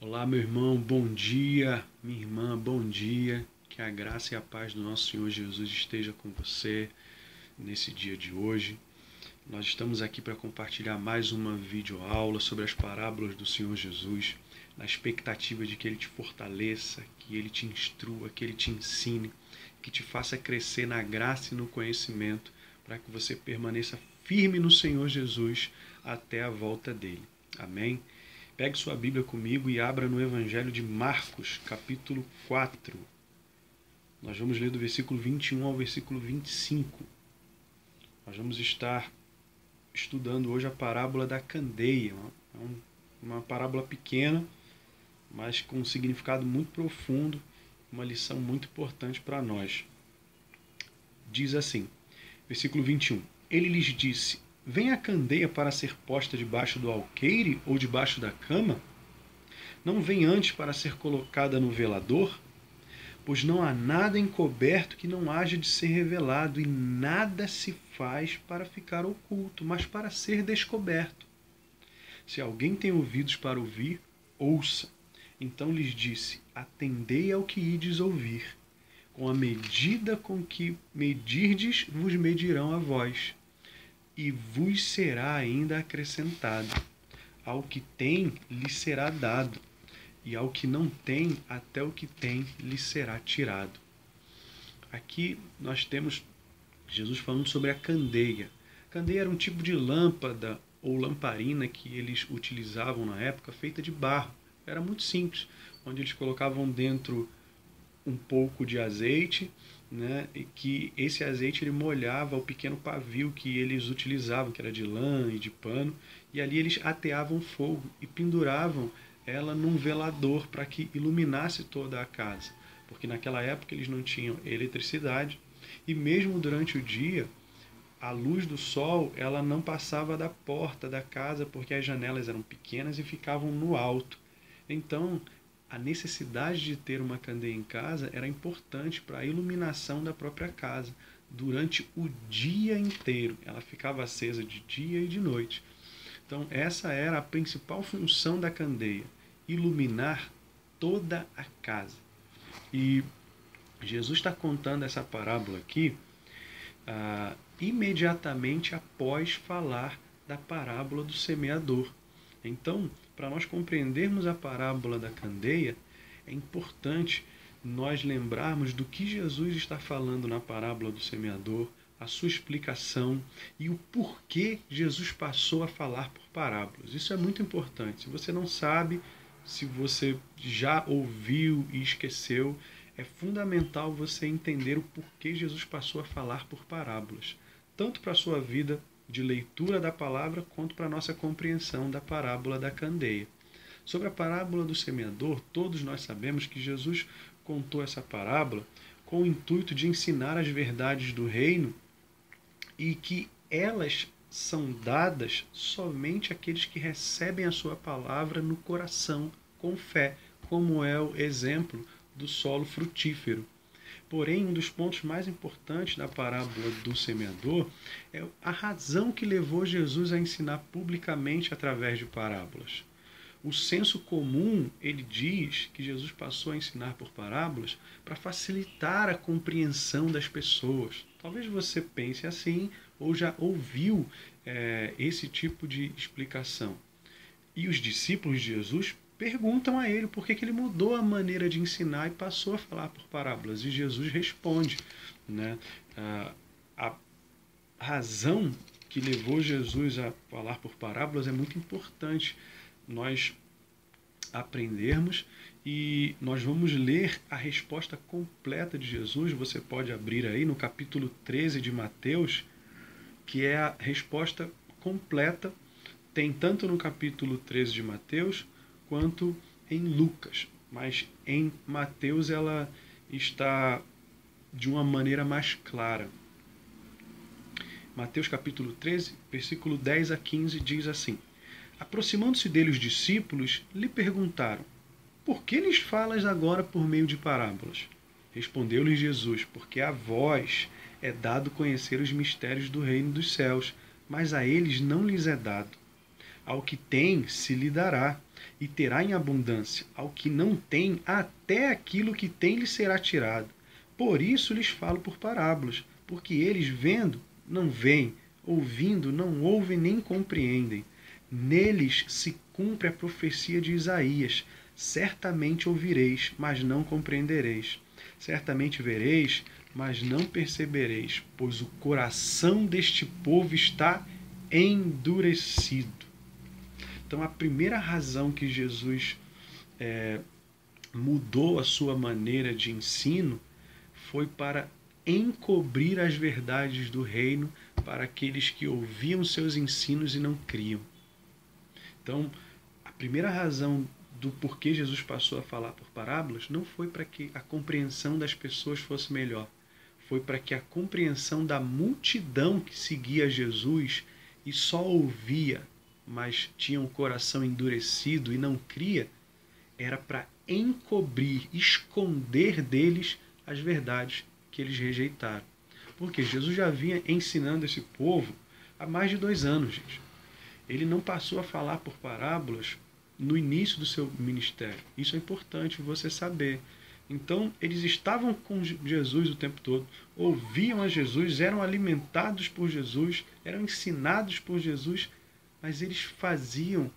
Olá, meu irmão, bom dia. Minha irmã, bom dia. Que a graça e a paz do nosso Senhor Jesus esteja com você nesse dia de hoje. Nós estamos aqui para compartilhar mais uma videoaula sobre as parábolas do Senhor Jesus, na expectativa de que Ele te fortaleça, que Ele te instrua, que Ele te ensine, que te faça crescer na graça e no conhecimento, para que você permaneça firme no Senhor Jesus até a volta dele. Amém? Pegue sua Bíblia comigo e abra no Evangelho de Marcos, capítulo 4. Nós vamos ler do versículo 21 ao versículo 25. Nós vamos estar estudando hoje a parábola da candeia. Uma parábola pequena, mas com um significado muito profundo, uma lição muito importante para nós. Diz assim, versículo 21. Ele lhes disse: vem a candeia para ser posta debaixo do alqueire ou debaixo da cama? Não vem antes para ser colocada no velador? Pois não há nada encoberto que não haja de ser revelado, e nada se faz para ficar oculto, mas para ser descoberto. Se alguém tem ouvidos para ouvir, ouça. Então lhes disse: atendei ao que ides ouvir. Com a medida com que medirdes, vos medirão a vós, e vos será ainda acrescentado. Ao que tem, lhe será dado, e ao que não tem, até o que tem lhe será tirado. Aqui nós temos Jesus falando sobre a candeia. A candeia era um tipo de lâmpada ou lamparina que eles utilizavam na época, feita de barro. Era muito simples, onde eles colocavam dentro um pouco de azeite, né, e que esse azeite ele molhava o pequeno pavio que eles utilizavam, que era de lã e de pano, e ali eles ateavam fogo e penduravam ela num velador para que iluminasse toda a casa, porque naquela época eles não tinham eletricidade e mesmo durante o dia a luz do sol ela não passava da porta da casa porque as janelas eram pequenas e ficavam no alto. Então a necessidade de ter uma candeia em casa era importante para a iluminação da própria casa durante o dia inteiro. Ela ficava acesa de dia e de noite. Então essa era a principal função da candeia, iluminar toda a casa. E Jesus está contando essa parábola aqui imediatamente após falar da parábola do semeador. Então, para nós compreendermos a parábola da candeia, é importante nós lembrarmos do que Jesus está falando na parábola do semeador, a sua explicação e o porquê Jesus passou a falar por parábolas. Isso é muito importante. Se você não sabe, se você já ouviu e esqueceu, é fundamental você entender o porquê Jesus passou a falar por parábolas, tanto para a sua vida de leitura da palavra, quanto para a nossa compreensão da parábola da candeia. Sobre a parábola do semeador, todos nós sabemos que Jesus contou essa parábola com o intuito de ensinar as verdades do reino e que elas são dadas somente àqueles que recebem a sua palavra no coração, com fé, como é o exemplo do solo frutífero. Porém, um dos pontos mais importantes da parábola do semeador é a razão que levou Jesus a ensinar publicamente através de parábolas. O senso comum, ele diz que Jesus passou a ensinar por parábolas para facilitar a compreensão das pessoas. Talvez você pense assim ou já ouviu esse tipo de explicação. E os discípulos de Jesus perguntam a ele por que ele mudou a maneira de ensinar e passou a falar por parábolas. E Jesus responde, né? A razão que levou Jesus a falar por parábolas é muito importante nós aprendermos, e nós vamos ler a resposta completa de Jesus. Você pode abrir aí no capítulo 13 de Mateus, que é a resposta completa. Tem tanto no capítulo 13 de Mateus quanto em Lucas, mas em Mateus ela está de uma maneira mais clara. Mateus capítulo 13, versículo 10 a 15 diz assim: aproximando-se dele os discípulos, lhe perguntaram: por que lhes falas agora por meio de parábolas? Respondeu-lhes Jesus: porque a vós é dado conhecer os mistérios do reino dos céus, mas a eles não lhes é dado. Ao que tem se lhe dará, e terá em abundância. Ao que não tem, até aquilo que tem lhe será tirado. Por isso lhes falo por parábolas, porque eles vendo, não veem, ouvindo, não ouvem nem compreendem. Neles se cumpre a profecia de Isaías. Certamente ouvireis, mas não compreendereis. Certamente vereis, mas não percebereis, pois o coração deste povo está endurecido. Então, a primeira razão que Jesus mudou a sua maneira de ensino foi para encobrir as verdades do reino para aqueles que ouviam seus ensinos e não criam. Então, a primeira razão do porquê Jesus passou a falar por parábolas não foi para que a compreensão das pessoas fosse melhor, foi para que a compreensão da multidão que seguia Jesus e só ouvia, mas tinha um coração endurecido e não cria, era para encobrir, esconder deles as verdades que eles rejeitaram. Porque Jesus já vinha ensinando esse povo há mais de 2 anos, gente. Ele não passou a falar por parábolas no início do seu ministério. Isso é importante você saber. Então, eles estavam com Jesus o tempo todo, ouviam a Jesus, eram alimentados por Jesus, eram ensinados por Jesus, mas eles faziam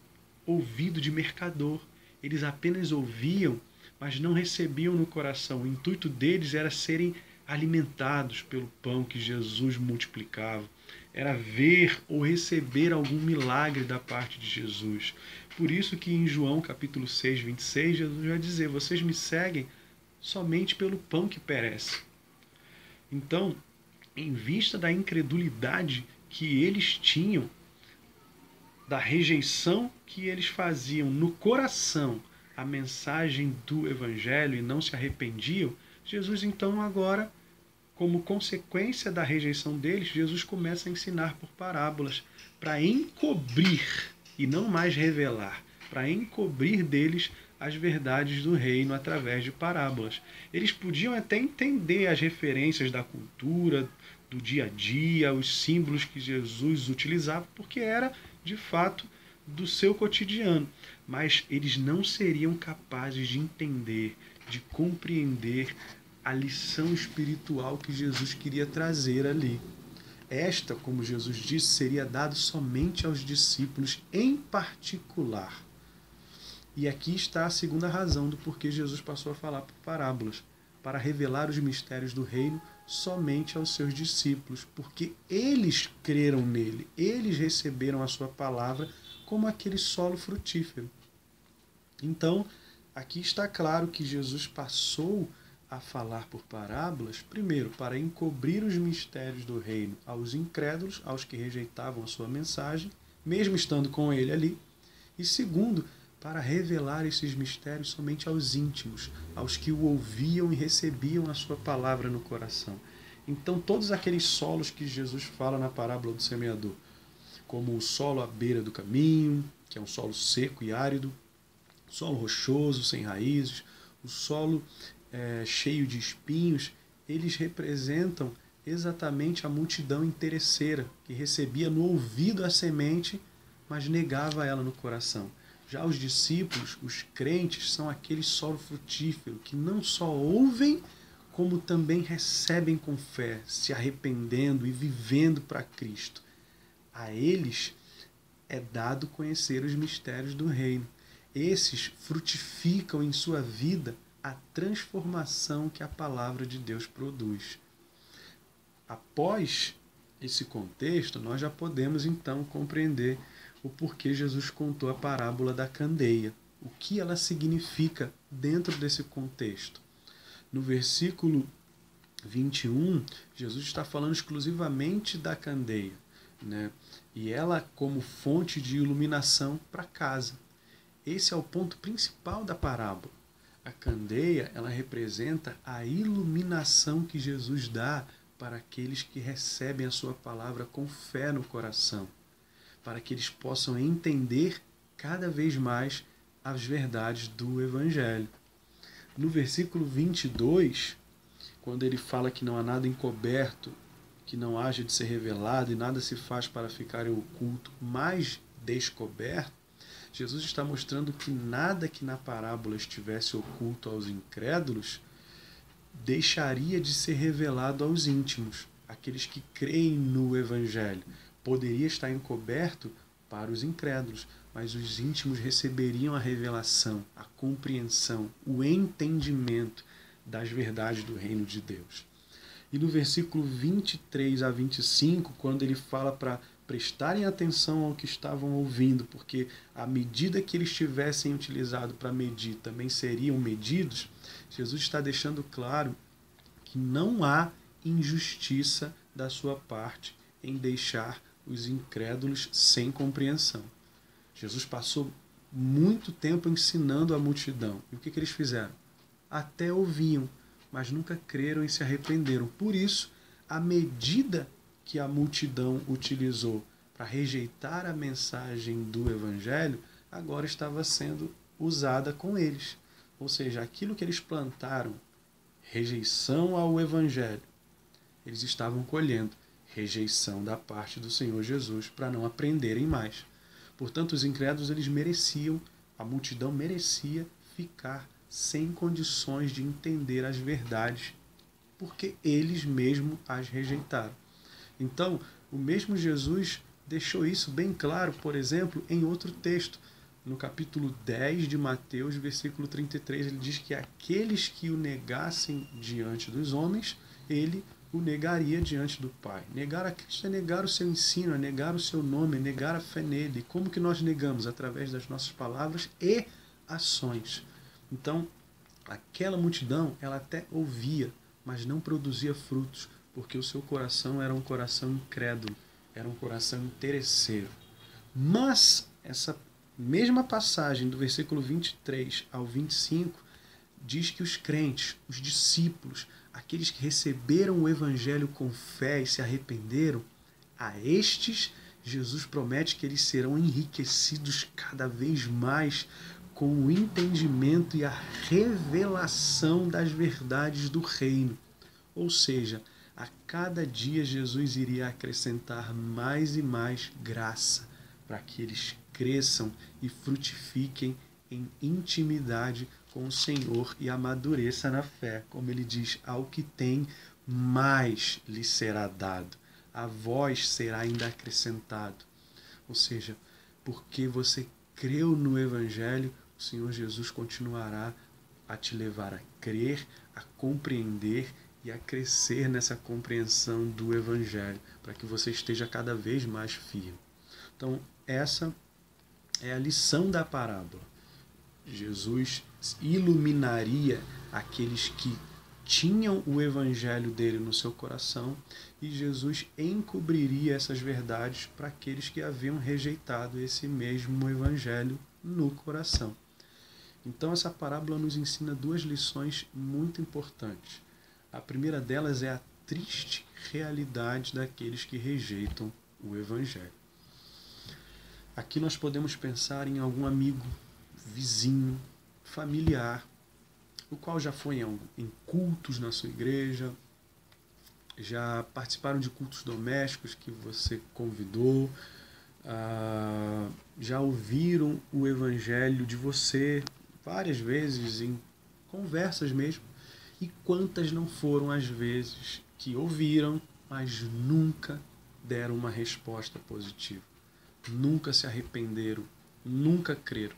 ouvido de mercador. Eles apenas ouviam, mas não recebiam no coração. O intuito deles era serem alimentados pelo pão que Jesus multiplicava. Era ver ou receber algum milagre da parte de Jesus. Por isso que em João capítulo 6, 26, Jesus vai dizer: vocês me seguem somente pelo pão que perece. Então, em vista da incredulidade que eles tinham, da rejeição que eles faziam no coração a mensagem do Evangelho e não se arrependiam, Jesus então agora, como consequência da rejeição deles, Jesus começa a ensinar por parábolas para encobrir e não mais revelar, para encobrir deles as verdades do reino através de parábolas. Eles podiam até entender as referências da cultura, do dia a dia, os símbolos que Jesus utilizava, porque era, de fato, do seu cotidiano. Mas eles não seriam capazes de entender, de compreender a lição espiritual que Jesus queria trazer ali. Esta, como Jesus disse, seria dado somente aos discípulos em particular. E aqui está a segunda razão do porquê Jesus passou a falar por parábolas, para revelar os mistérios do reino somente aos seus discípulos, porque eles creram nele, eles receberam a sua palavra como aquele solo frutífero. Então, aqui está claro que Jesus passou a falar por parábolas, primeiro, para encobrir os mistérios do reino aos incrédulos, aos que rejeitavam a sua mensagem, mesmo estando com ele ali, e segundo, para revelar esses mistérios somente aos íntimos, aos que o ouviam e recebiam a sua palavra no coração. Então, todos aqueles solos que Jesus fala na parábola do semeador, como o solo à beira do caminho, que é um solo seco e árido, solo rochoso, sem raízes, o solo cheio de espinhos, eles representam exatamente a multidão interesseira, que recebia no ouvido a semente, mas negava ela no coração. Já os discípulos, os crentes, são aquele solo frutífero que não só ouvem, como também recebem com fé, se arrependendo e vivendo para Cristo. A eles é dado conhecer os mistérios do reino. Esses frutificam em sua vida a transformação que a palavra de Deus produz. Após esse contexto, nós já podemos então compreender o porquê Jesus contou a parábola da candeia, o que ela significa dentro desse contexto. No versículo 21, Jesus está falando exclusivamente da candeia, né? E ela como fonte de iluminação para casa. Esse é o ponto principal da parábola. A candeia, ela representa a iluminação que Jesus dá para aqueles que recebem a sua palavra com fé no coração, para que eles possam entender cada vez mais as verdades do Evangelho. No versículo 22, quando ele fala que não há nada encoberto, que não haja de ser revelado e nada se faz para ficar em oculto, mas descoberto, Jesus está mostrando que nada que na parábola estivesse oculto aos incrédulos deixaria de ser revelado aos íntimos, aqueles que creem no Evangelho. Poderia estar encoberto para os incrédulos, mas os íntimos receberiam a revelação, a compreensão, o entendimento das verdades do reino de Deus. E no versículo 23 a 25, quando ele fala para prestarem atenção ao que estavam ouvindo, porque à medida que eles tivessem utilizado para medir, também seriam medidos, Jesus está deixando claro que não há injustiça da sua parte em deixar os incrédulos sem compreensão. Jesus passou muito tempo ensinando a multidão. E o que eles fizeram? Até ouviam, mas nunca creram e se arrependeram. Por isso, a medida que a multidão utilizou para rejeitar a mensagem do Evangelho, agora estava sendo usada com eles. Ou seja, aquilo que eles plantaram, rejeição ao Evangelho, eles estavam colhendo rejeição da parte do Senhor Jesus para não aprenderem mais. Portanto, os incrédulos, eles mereciam, a multidão merecia ficar sem condições de entender as verdades, porque eles mesmos as rejeitaram. Então, o mesmo Jesus deixou isso bem claro, por exemplo, em outro texto. No capítulo 10 de Mateus, versículo 33, ele diz que aqueles que o negassem diante dos homens, ele o negaria diante do Pai. Negar a Cristo é negar o seu ensino, é negar o seu nome, é negar a fé nele. E como que nós negamos? Através das nossas palavras e ações. Então, aquela multidão, ela até ouvia, mas não produzia frutos, porque o seu coração era um coração incrédulo, era um coração interesseiro. Mas essa mesma passagem do versículo 23 ao 25 diz que os crentes, os discípulos, aqueles que receberam o Evangelho com fé e se arrependeram, a estes Jesus promete que eles serão enriquecidos cada vez mais com o entendimento e a revelação das verdades do reino. Ou seja, a cada dia Jesus iria acrescentar mais e mais graça para que eles cresçam e frutifiquem em intimidade com o Senhor e amadureça na fé. Como ele diz, ao que tem, mais lhe será dado. A vós será ainda acrescentado. Ou seja, porque você creu no Evangelho, o Senhor Jesus continuará a te levar a crer, a compreender e a crescer nessa compreensão do Evangelho, para que você esteja cada vez mais firme. Então, essa é a lição da parábola. Jesus iluminaria aqueles que tinham o Evangelho dele no seu coração e Jesus encobriria essas verdades para aqueles que haviam rejeitado esse mesmo Evangelho no coração. Então, essa parábola nos ensina duas lições muito importantes. A primeira delas é a triste realidade daqueles que rejeitam o Evangelho. Aqui nós podemos pensar em algum amigo, vizinho, familiar, o qual já foi em cultos na sua igreja, já participaram de cultos domésticos que você convidou, já ouviram o Evangelho de você várias vezes em conversas mesmo, e quantas não foram as vezes que ouviram, mas nunca deram uma resposta positiva, nunca se arrependeram, nunca creram.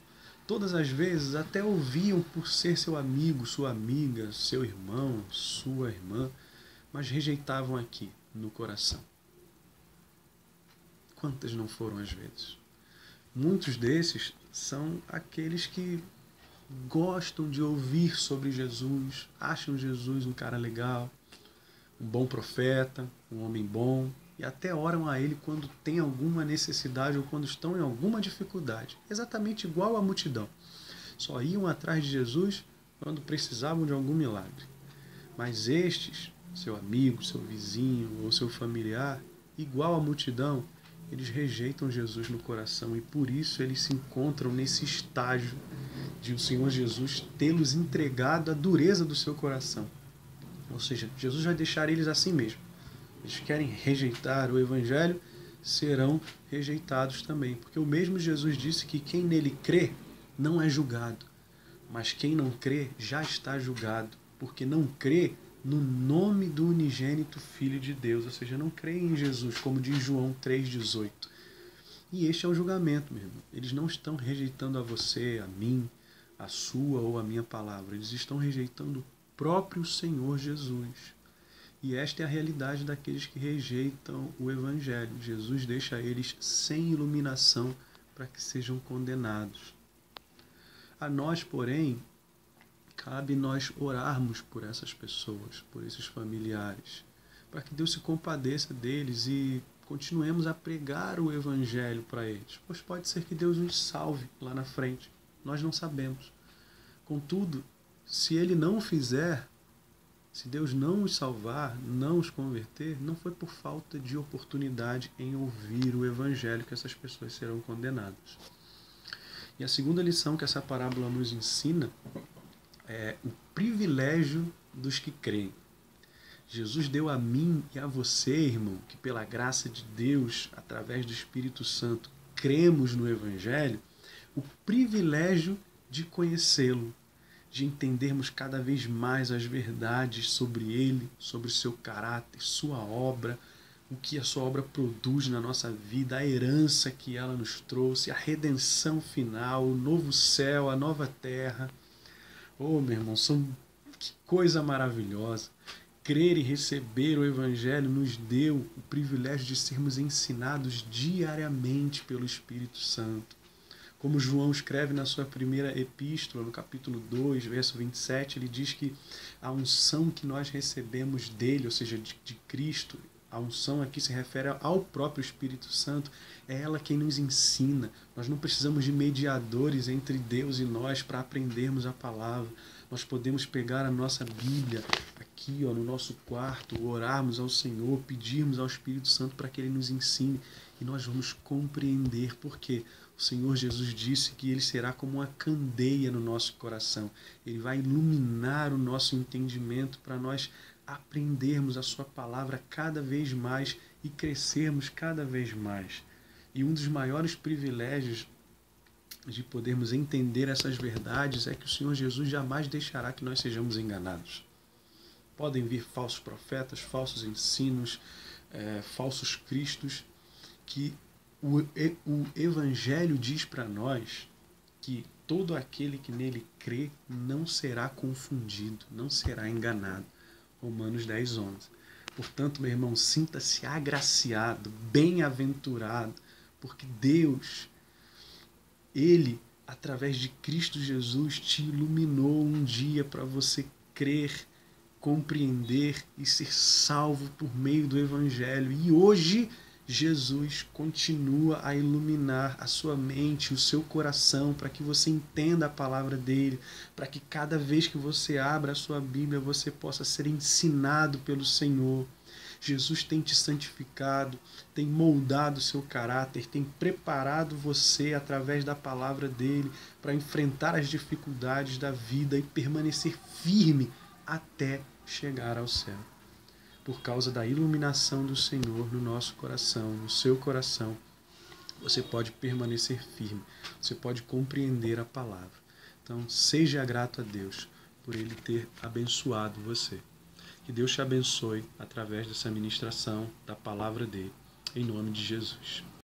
Todas as vezes até ouviam por ser seu amigo, sua amiga, seu irmão, sua irmã, mas rejeitavam aqui no coração. Quantas não foram as vezes? Muitos desses são aqueles que gostam de ouvir sobre Jesus, acham Jesus um cara legal, um bom profeta, um homem bom, e até oram a ele quando tem alguma necessidade ou quando estão em alguma dificuldade. Exatamente igual à multidão. Só iam atrás de Jesus quando precisavam de algum milagre. Mas estes, seu amigo, seu vizinho ou seu familiar, igual à multidão, eles rejeitam Jesus no coração e por isso eles se encontram nesse estágio de o Senhor Jesus tê-los entregado à dureza do seu coração. Ou seja, Jesus vai deixar eles assim mesmo. Eles querem rejeitar o Evangelho, serão rejeitados também. Porque o mesmo Jesus disse que quem nele crê não é julgado, mas quem não crê já está julgado, porque não crê no nome do unigênito Filho de Deus, ou seja, não crê em Jesus, como diz João 3,18. E este é o julgamento, meu irmão. Eles não estão rejeitando a você, a mim, a sua ou a minha palavra. Eles estão rejeitando o próprio Senhor Jesus. E esta é a realidade daqueles que rejeitam o Evangelho. Jesus deixa eles sem iluminação para que sejam condenados. A nós, porém, cabe nós orarmos por essas pessoas, por esses familiares, para que Deus se compadeça deles e continuemos a pregar o Evangelho para eles. Pois pode ser que Deus nos salve lá na frente. Nós não sabemos. Contudo, se Ele não o fizer, se Deus não os salvar, não os converter, não foi por falta de oportunidade em ouvir o Evangelho que essas pessoas serão condenadas. E a segunda lição que essa parábola nos ensina é o privilégio dos que creem. Jesus deu a mim e a você, irmão, que pela graça de Deus, através do Espírito Santo, cremos no Evangelho, o privilégio de conhecê-lo, de entendermos cada vez mais as verdades sobre ele, sobre o seu caráter, sua obra, o que a sua obra produz na nossa vida, a herança que ela nos trouxe, a redenção final, o novo céu, a nova terra. Oh, meu irmão, que coisa maravilhosa. Crer e receber o Evangelho nos deu o privilégio de sermos ensinados diariamente pelo Espírito Santo. Como João escreve na sua primeira epístola, no capítulo 2, verso 27, ele diz que a unção que nós recebemos dele, ou seja, de Cristo, a unção aqui se refere ao próprio Espírito Santo, é ela quem nos ensina. Nós não precisamos de mediadores entre Deus e nós para aprendermos a palavra. Nós podemos pegar a nossa Bíblia aqui no nosso quarto, orarmos ao Senhor, pedirmos ao Espírito Santo para que Ele nos ensine e nós vamos compreender porque o Senhor Jesus disse que Ele será como uma candeia no nosso coração. Ele vai iluminar o nosso entendimento para nós aprendermos a sua palavra cada vez mais e crescermos cada vez mais. E um dos maiores privilégios de podermos entender essas verdades é que o Senhor Jesus jamais deixará que nós sejamos enganados. Podem vir falsos profetas, falsos ensinos, falsos cristos, que o Evangelho diz para nós que todo aquele que nele crê não será confundido, não será enganado. Romanos 10, 11. Portanto, meu irmão, sinta-se agraciado, bem-aventurado, porque Deus, Ele, através de Cristo Jesus, te iluminou um dia para você crer, compreender e ser salvo por meio do Evangelho. E hoje Jesus continua a iluminar a sua mente, o seu coração, para que você entenda a palavra dele, para que cada vez que você abra a sua Bíblia, você possa ser ensinado pelo Senhor. Jesus tem te santificado, tem moldado o seu caráter, tem preparado você através da palavra dele para enfrentar as dificuldades da vida e permanecer firme até chegar ao céu. Por causa da iluminação do Senhor no nosso coração, no seu coração, você pode permanecer firme, você pode compreender a palavra. Então, seja grato a Deus por Ele ter abençoado você. Que Deus te abençoe através dessa ministração da palavra dele, em nome de Jesus.